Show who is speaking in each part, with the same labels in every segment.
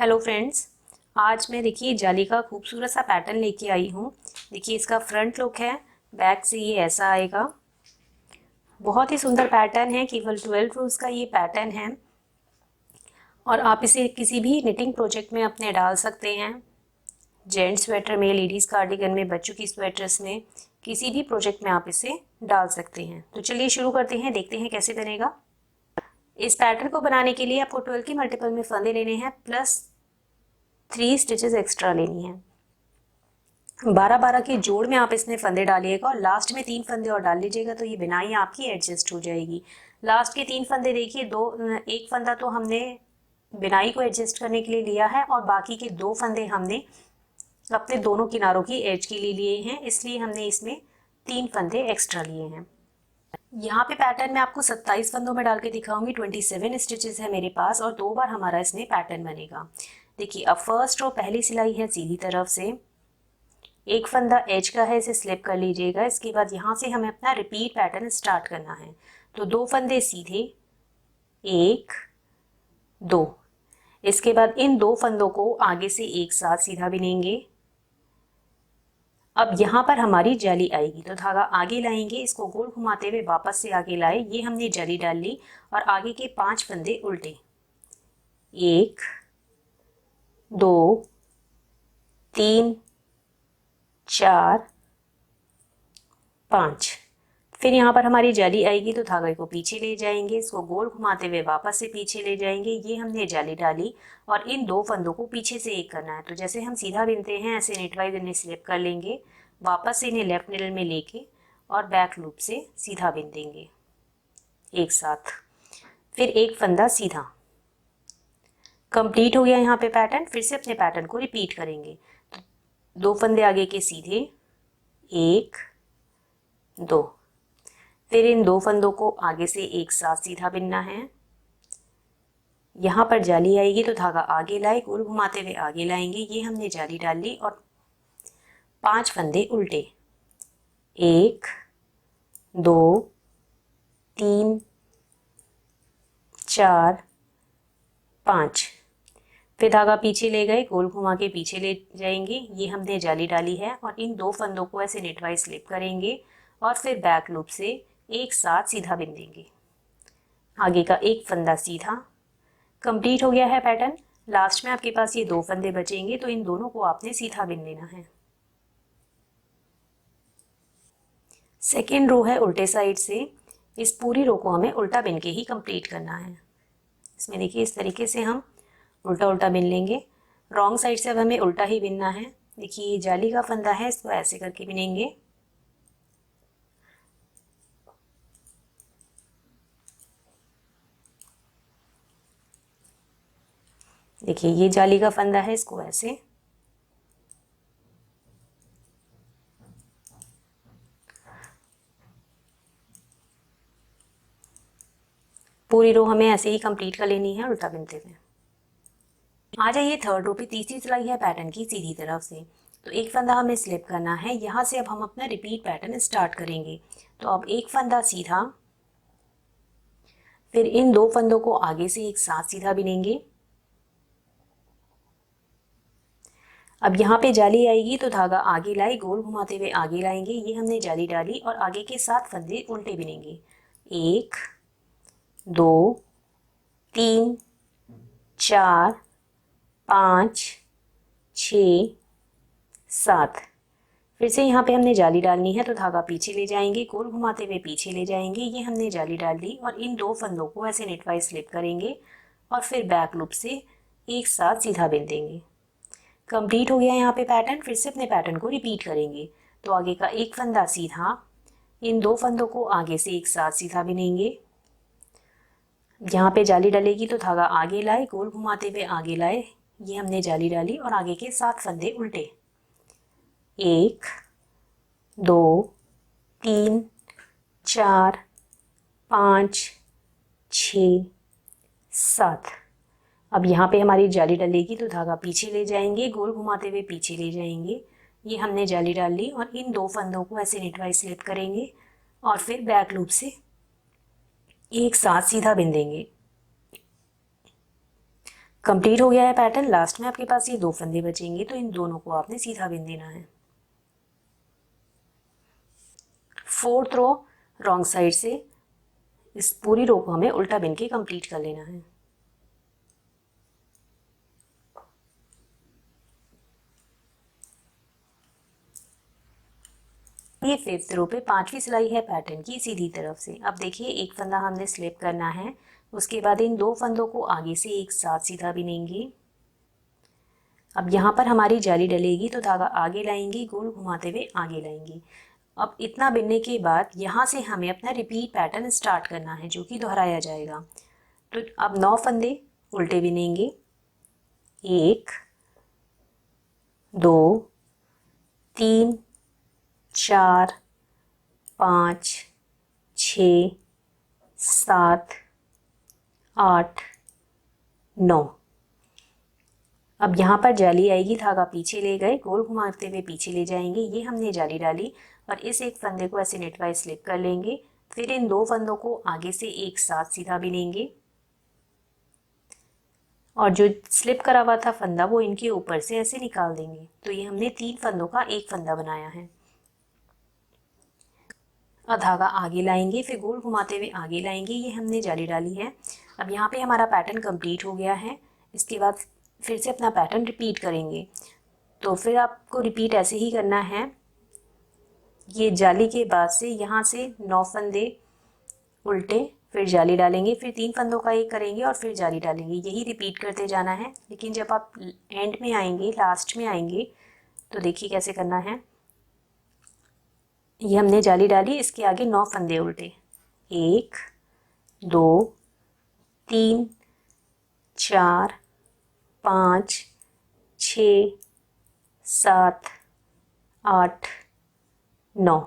Speaker 1: Hello friends, आज मैं देखिए जाली का खूबसूरत सा पैटर्न लेके आई हूँ। देखिए इसका फ्रंट लुक है, बैक से ये ऐसा आएगा। बहुत ही सुंदर पैटर्न है, केवल 12 रोज का ये पैटर्न है और आप इसे किसी भी निटिंग प्रोजेक्ट में अपने डाल सकते हैं। जेंट्स स्वेटर में, लेडीज़ कार्डिगन में, बच्चों की स्वेटर्स में, किसी भी प्रोजेक्ट में आप इसे डाल सकते हैं। तो चलिए शुरू करते हैं, देखते हैं कैसे बनेगा। इस पैटर्न को बनाने के लिए आपको 12 की मल्टीपल में फंदे लेने हैं प्लस 3 स्टिचेस एक्स्ट्रा लेनी है। 12-12 के जोड़ में आप इसमें फंदे डालिएगा और लास्ट में 3 फंदे और डाल लीजिएगा, तो ये बिनाई आपकी एडजस्ट हो जाएगी। लास्ट के 3 फंदे देखिए, एक फंदा तो हमने बिनाई को एडजस्ट करने के लिए लिया है और बाकी के 2 फंदे हमने अपने दोनों किनारों की एज के लिए लिए हैं, इसलिए हमने इसमें 3 फंदे एक्स्ट्रा लिए हैं। यहाँ पे पैटर्न मैं आपको 27 फंदों में डाल के दिखाऊंगी। 27 स्टिचेस है मेरे पास और 2 बार हमारा इसमें पैटर्न बनेगा। देखिए अब फर्स्ट रो पहली सिलाई है सीधी तरफ से, एक फंदा एज का है, इसे स्लिप कर लीजिएगा। इसके बाद यहाँ से हमें अपना रिपीट पैटर्न स्टार्ट करना है। तो 2 फंदे सीधे, 1 2। इसके बाद इन 2 फंदों को आगे से एक साथ सीधा बिनेंगे। अब यहाँ पर हमारी जाली आएगी, तो धागा आगे लाएंगे, इसको गोल घुमाते हुए वापस से आगे लाए, ये हमने जाली डाल ली और आगे के 5 फंदे उल्टे, 1 2 3 4 5। फिर यहाँ पर हमारी जाली आएगी, तो धागे को पीछे ले जाएंगे, इसको गोल घुमाते हुए वापस से पीछे ले जाएंगे, ये हमने जाली डाली और इन 2 फंदों को पीछे से एक करना है। तो जैसे हम सीधा बिनते हैं ऐसे नेटवाइज इन्हें स्लिप कर लेंगे, वापस से इन्हें लेफ्ट निडल में लेके और बैक लूप से सीधा बिन देंगे एक साथ। फिर एक फंदा सीधा। कंप्लीट हो गया यहाँ पे पैटर्न। फिर से अपने पैटर्न को रिपीट करेंगे। 2 फंदे आगे के सीधे, 1 2। फिर इन 2 फंदों को आगे से एक साथ सीधा बिनना है। यहाँ पर जाली आएगी, तो धागा आगे लाए, गोल घुमाते हुए आगे लाएंगे, ये हमने जाली डाल ली और 5 फंदे उल्टे, 1 2 3 4 5। फिर धागा पीछे ले गए, गोल घुमा के पीछे ले जाएंगे, ये हमने जाली डाली है और इन 2 फंदों को ऐसे नेटवाइज स्लिप करेंगे और फिर बैक लूप से एक साथ सीधा बिन देंगे। आगे का एक फंदा सीधा। कंप्लीट हो गया है पैटर्न। लास्ट में आपके पास ये 2 फंदे बचेंगे, तो इन दोनों को आपने सीधा बिन लेना है। सेकेंड रो है उल्टे साइड से, इस पूरी रो को हमें उल्टा बिन के ही कंप्लीट करना है। इसमें देखिए इस तरीके से हम उल्टा उल्टा बिन लेंगे। रॉन्ग साइड से अब हमें उल्टा ही बिनना है। देखिए ये जाली का फंदा है, इसको ऐसे करके बिनेंगे। देखिए ये जाली का फंदा है, इसको ऐसे, पूरी रो हमें ऐसे ही कंप्लीट कर लेनी है उल्टा बिनते हुए। आ जाइए थर्ड रो पे, तीसरी सिलाई है पैटर्न की सीधी तरफ से। तो एक फंदा हमें स्लिप करना है, यहाँ से अब हम अपना रिपीट पैटर्न स्टार्ट करेंगे। तो अब एक फंदा सीधा, फिर इन 2 फंदों को आगे से एक साथ सीधा बिनेंगे। अब यहाँ पे जाली आएगी, तो धागा आगे लाए, गोल घुमाते हुए आगे लाएंगे, ये हमने जाली डाली और आगे के 7 फंदे उल्टे बिनेंगे, 1 2 3 4 5 6 7। फिर से यहाँ पे हमने जाली डालनी है, तो धागा पीछे ले जाएंगे, गोल घुमाते हुए पीछे ले जाएंगे, ये हमने जाली डाल दी और इन 2 फंदों को ऐसे नेटवाइज स्लिप करेंगे और फिर बैक लूप से एक साथ सीधा बिन देंगे। कंप्लीट हो गया यहाँ पे पैटर्न। फिर से अपने पैटर्न को रिपीट करेंगे। तो आगे का एक फंदा सीधा, इन 2 फंदों को आगे से एक साथ सीधा बिनेंगे। यहाँ पे जाली डलेगी, तो धागा आगे लाए, गोल घुमाते हुए आगे लाए, ये हमने जाली डाली और आगे के 7 फंदे उल्टे, 1 2 3 4 5 6 7। अब यहाँ पे हमारी जाली डलेगी, तो धागा पीछे ले जाएंगे, गोल घुमाते हुए पीछे ले जाएंगे, ये हमने जाली डाल ली और इन 2 फंदों को ऐसे नेटवाइज स्लिप करेंगे और फिर बैक लूप से एक साथ सीधा बिन देंगे। कंप्लीट हो गया है पैटर्न। लास्ट में आपके पास ये 2 फंदे बचेंगे, तो इन दोनों को आपने सीधा बिन देना है। 4th रो रॉन्ग साइड से इस पूरी रो को हमें उल्टा बिन के कंप्लीट कर लेना है। ये 5th रो पे 5वीं सिलाई है पैटर्न की सीधी तरफ से। अब देखिए एक फंदा हमने स्लिप करना है, उसके बाद इन 2 फंदों को आगे से एक साथ सीधा बिनेंगे। अब यहाँ पर हमारी जाली डलेगी तो धागा आगे लाएंगे, गोल घुमाते हुए आगे लाएंगे। अब इतना बिनने के बाद यहाँ से हमें अपना रिपीट पैटर्न स्टार्ट करना है, जो कि दोहराया जाएगा। तो अब 9 फंदे उल्टे बिनेंगे। 1 2 3 4 5 6 7 8 9। अब यहाँ पर जाली आएगी, धागा पीछे ले गए, गोल घुमाते हुए पीछे ले जाएंगे, ये हमने जाली डाली और इस एक फंदे को ऐसे नेटवाइज स्लिप कर लेंगे। फिर इन 2 फंदों को आगे से एक साथ सीधा बिनेंगे और जो स्लिप करा हुआ था फंदा वो इनके ऊपर से ऐसे निकाल देंगे। तो ये हमने 3 फंदों का एक फंदा बनाया है। और धागा आगे लाएंगे, फिर गोल घुमाते हुए आगे लाएंगे, ये हमने जाली डाली है। अब यहाँ पे हमारा पैटर्न कंप्लीट हो गया है। इसके बाद फिर से अपना पैटर्न रिपीट करेंगे। तो फिर आपको रिपीट ऐसे ही करना है। ये जाली के बाद से यहाँ से 9 फंदे उल्टे, फिर जाली डालेंगे, फिर 3 फंदों का एक करेंगे और फिर जाली डालेंगे। यही रिपीट करते जाना है। लेकिन जब आप एंड में आएंगे, लास्ट में आएंगे, तो देखिए कैसे करना है। ये हमने जाली डाली, इसके आगे 9 फंदे उल्टे। 1 2 3 4 5 6 7 8 9।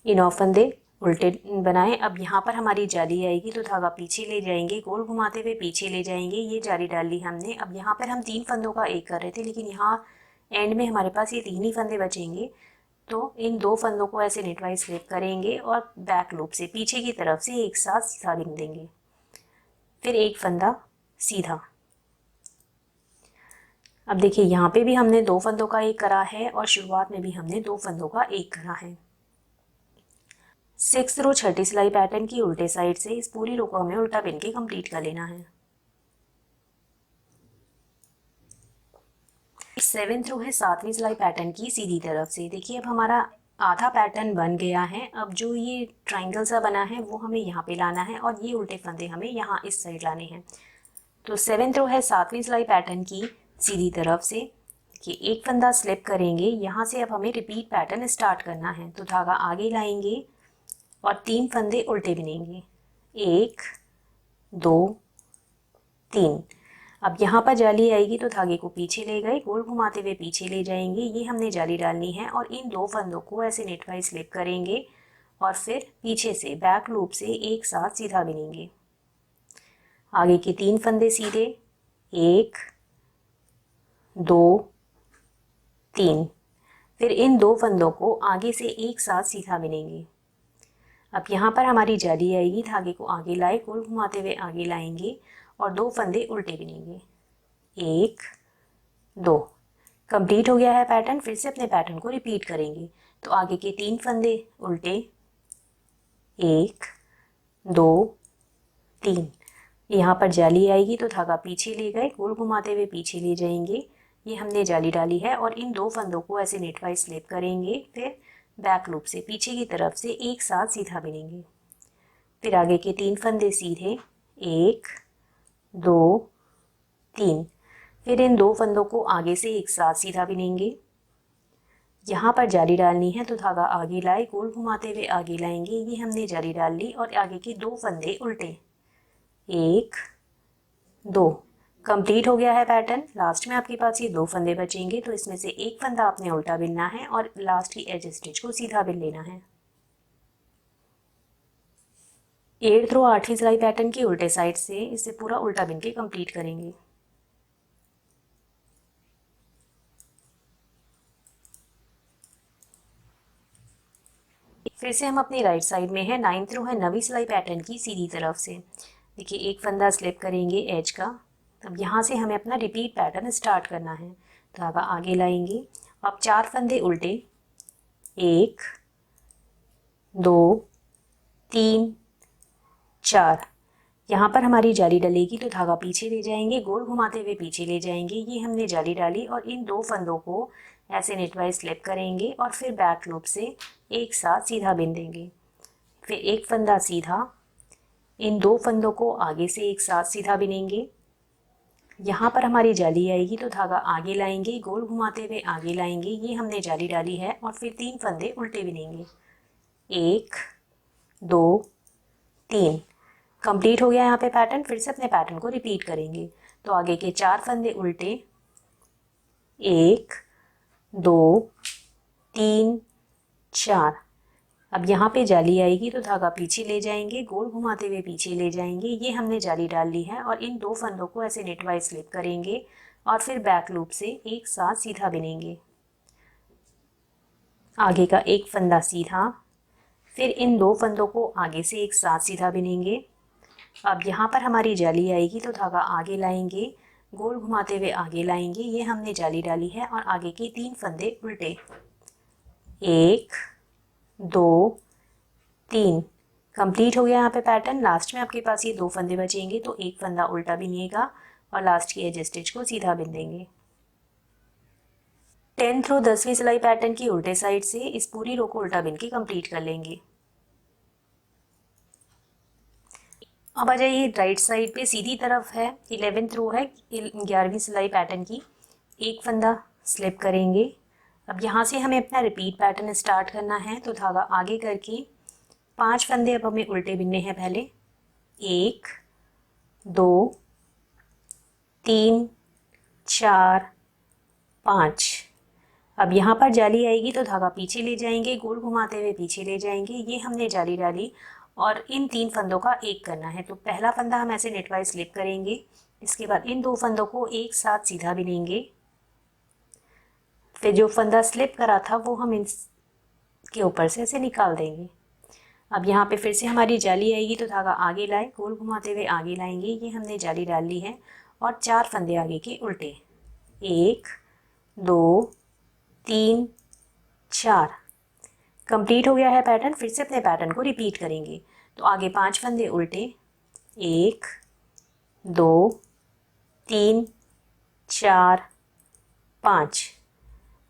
Speaker 1: ये 9 फंदे उल्टे बनाए। अब यहाँ पर हमारी जाली आएगी तो धागा पीछे ले जाएंगे, गोल घुमाते हुए पीछे ले जाएंगे, ये जाली डाल ली हमने। अब यहाँ पर हम 3 फंदों का एक कर रहे थे, लेकिन यहाँ एंड में हमारे पास ये 3 ही फंदे बचेंगे। तो इन 2 फंदों को ऐसे नेटवाइज स्लिप करेंगे और बैक लूप से पीछे की तरफ से एक साथ सीधा बिन देंगे। फिर एक फंदा सीधा। अब देखिए यहाँ पे भी हमने 2 फंदों का एक करा है और शुरुआत में भी हमने 2 फंदों का एक करा है। 6th रो छठी सिलाई पैटर्न की उल्टे साइड से इस पूरी रो को हमें उल्टा बिन के कंप्लीट कर लेना है। 7th रो है 7वीं सिलाई पैटर्न की सीधी तरफ से। देखिए अब हमारा आधा पैटर्न बन गया है। अब जो ये ट्राइंगल सा बना है वो हमें यहाँ पे लाना है और ये उल्टे फंदे हमें यहाँ इस साइड लाने हैं। तो 7th रो है 7वीं सिलाई पैटर्न की सीधी तरफ से। देखिए एक फंदा स्लिप करेंगे, यहाँ से अब हमें रिपीट पैटर्न स्टार्ट करना है। तो धागा आगे लाएंगे और 3 फंदे उल्टे बिनेंगे। 1 2 3। अब यहाँ पर जाली आएगी तो धागे को पीछे ले गए, गोल घुमाते हुए पीछे ले जाएंगे, ये हमने जाली डालनी है और इन 2 फंदों को ऐसे नेटवाइज स्लिप करेंगे और फिर पीछे से बैक लूप से एक साथ सीधा बिनेंगे। आगे के 3 फंदे सीधे, 1 2 3। फिर इन 2 फंदों को आगे से एक साथ सीधा बिनेंगे। अब यहाँ पर हमारी जाली आएगी, धागे को आगे लाए, गोल घुमाते हुए आगे लाएंगे और 2 फंदे उल्टे बिनेंगे। 1 2। कंप्लीट हो गया है पैटर्न। फिर से अपने पैटर्न को रिपीट करेंगे। तो आगे के 3 फंदे उल्टे, 1 2 3। यहाँ पर जाली आएगी तो धागा पीछे ले गए, गोल घुमाते हुए पीछे ले जाएंगे, ये हमने जाली डाली है और इन 2 फंदों को ऐसे नेटवाइज स्लिप करेंगे। फिर बैक लूप से पीछे की तरफ से एक साथ सीधा बिनेंगे। फिर आगे के 3 फंदे सीधे, 1 2 3। फिर इन 2 फंदों को आगे से एक साथ सीधा बिनेंगे। यहाँ पर जाली डालनी है तो धागा आगे लाए, गोल घुमाते हुए आगे लाएंगे, ये हमने जाली डाल ली और आगे के 2 फंदे उल्टे। 1 2। कंप्लीट हो गया है पैटर्न। लास्ट में आपके पास ये 2 फंदे बचेंगे, तो इसमें से एक फंदा आपने उल्टा बिनना है और लास्ट की एज स्टिच को सीधा बिन लेना है। 8th रो 8वीं सिलाई पैटर्न की उल्टे साइड से इसे पूरा उल्टा बिन के कंप्लीट करेंगे। फिर से हम अपनी राइट साइड में है। 9th रो है 9वीं सिलाई पैटर्न की सीधी तरफ से। देखिए एक फंदा स्लिप करेंगे एज का, अब यहाँ से हमें अपना रिपीट पैटर्न स्टार्ट करना है। धागा आगे लाएंगे। अब 4 फंदे उल्टे, 1 2 3 4। यहाँ पर हमारी जाली डलेगी तो धागा पीछे ले जाएंगे, गोल घुमाते हुए पीछे ले जाएंगे। ये हमने जाली डाली और इन 2 फंदों को ऐसे नेटवाइज स्लिप करेंगे और फिर बैक लूप से एक साथ सीधा बिन देंगे। फिर एक फंदा सीधा, इन 2 फंदों को आगे से एक साथ सीधा बिनेंगे। यहाँ पर हमारी जाली आएगी तो धागा आगे लाएंगे, गोल घुमाते हुए आगे लाएंगे। ये हमने जाली डाली है और फिर 3 फंदे उल्टे बिनेंगे, 1 2 3। कंप्लीट हो गया यहाँ पे पैटर्न। फिर से अपने पैटर्न को रिपीट करेंगे। तो आगे के 4 फंदे उल्टे, 1 2 3 4। अब यहाँ पे जाली आएगी तो धागा पीछे ले जाएंगे, गोल घुमाते हुए पीछे ले जाएंगे। ये हमने जाली डाल ली है और इन 2 फंदों को ऐसे नेटवाइज स्लिप करेंगे और फिर बैक लूप से एक साथ सीधा बिनेंगे। आगे का एक फंदा सीधा, फिर इन 2 फंदों को आगे से एक साथ सीधा बिनेंगे। अब यहाँ पर हमारी जाली आएगी तो धागा आगे लाएंगे, गोल घुमाते हुए आगे लाएंगे। ये हमने जाली डाली है और आगे के 3 फंदे उल्टे, 1 2 3। कंप्लीट हो गया यहाँ पे पैटर्न। लास्ट में आपके पास ये 2 फंदे बचेंगे तो एक फंदा उल्टा बिनिएगा और लास्ट की एज स्टिच को सीधा बिन देंगे। 10 रो 10वीं सिलाई पैटर्न की उल्टे साइड से इस पूरी रो को उल्टा बिन के कंप्लीट कर लेंगे। अब आ जाइए राइट साइड पे, सीधी तरफ है, 11th रो है 11वीं सिलाई पैटर्न की। एक फंदा स्लिप करेंगे। अब यहाँ से हमें अपना रिपीट पैटर्न स्टार्ट करना है तो धागा आगे करके 5 फंदे अब हमें उल्टे बिनने हैं पहले, 1 2 3 4 5। अब यहाँ पर जाली आएगी तो धागा पीछे ले जाएंगे, गोल घुमाते हुए पीछे ले जाएंगे। ये हमने जाली डाली और इन 3 फंदों का एक करना है। तो पहला फंदा हम ऐसे नेटवाइज स्लिप करेंगे। इसके बाद इन 2 फंदों को एक साथ सीधा बिनेंगे। फिर जो फंदा स्लिप करा था वो हम इसके ऊपर से ऐसे निकाल देंगे। अब यहाँ पे फिर से हमारी जाली आएगी तो धागा आगे लाए, गोल घुमाते हुए आगे लाएंगे। ये हमने जाली डाल ली है और 4 फंदे आगे के उल्टे, 1 2 3 4। कंप्लीट हो गया है पैटर्न। फिर से अपने पैटर्न को रिपीट करेंगे। तो आगे 5 फंदे उल्टे, 1 2 3 4 5।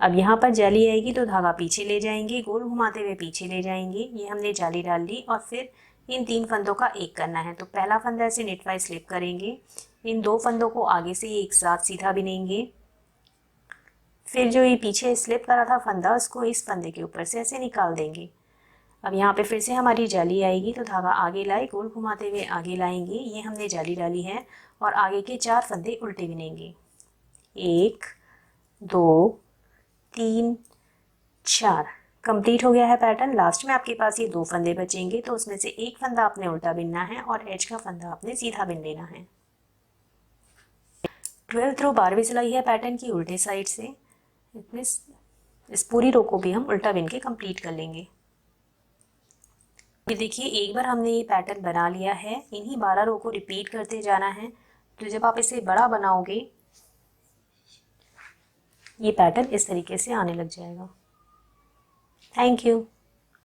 Speaker 1: अब यहाँ पर जाली आएगी तो धागा पीछे ले जाएंगे, गोल घुमाते हुए पीछे ले जाएंगे। ये हमने जाली डाल ली और फिर इन 3 फंदों का एक करना है। तो पहला फंदा ऐसे नेटवाइज स्लिप करेंगे, इन 2 फंदों को आगे से एक साथ सीधा बिनेंगे। फिर जो ये पीछे स्लिप करा था फंदा, उसको इस फंदे के ऊपर से ऐसे निकाल देंगे। अब यहाँ पे फिर से हमारी जाली आएगी तो धागा आगे लाए, गोल घुमाते हुए आगे लाएंगे। ये हमने जाली डाली है और आगे के 4 फंदे उल्टे बिनेंगे, 1 2 3 4। कंप्लीट हो गया है पैटर्न। लास्ट में आपके पास ये 2 फंदे बचेंगे तो उसमें से एक फंदा आपने उल्टा बिनना है और एज का फंदा आपने सीधा बिन लेना है। 12th रो 12वीं सिलाई है पैटर्न की उल्टे साइड से। इस पूरी रो को भी हम उल्टा बिन के कंप्लीट कर लेंगे। ये देखिए, एक बार हमने ये पैटर्न बना लिया है, इन्हीं 12 रो को रिपीट करते जाना है। तो जब आप इसे बड़ा बनाओगे ये पैटर्न इस तरीके से आने लग जाएगा। Thank you.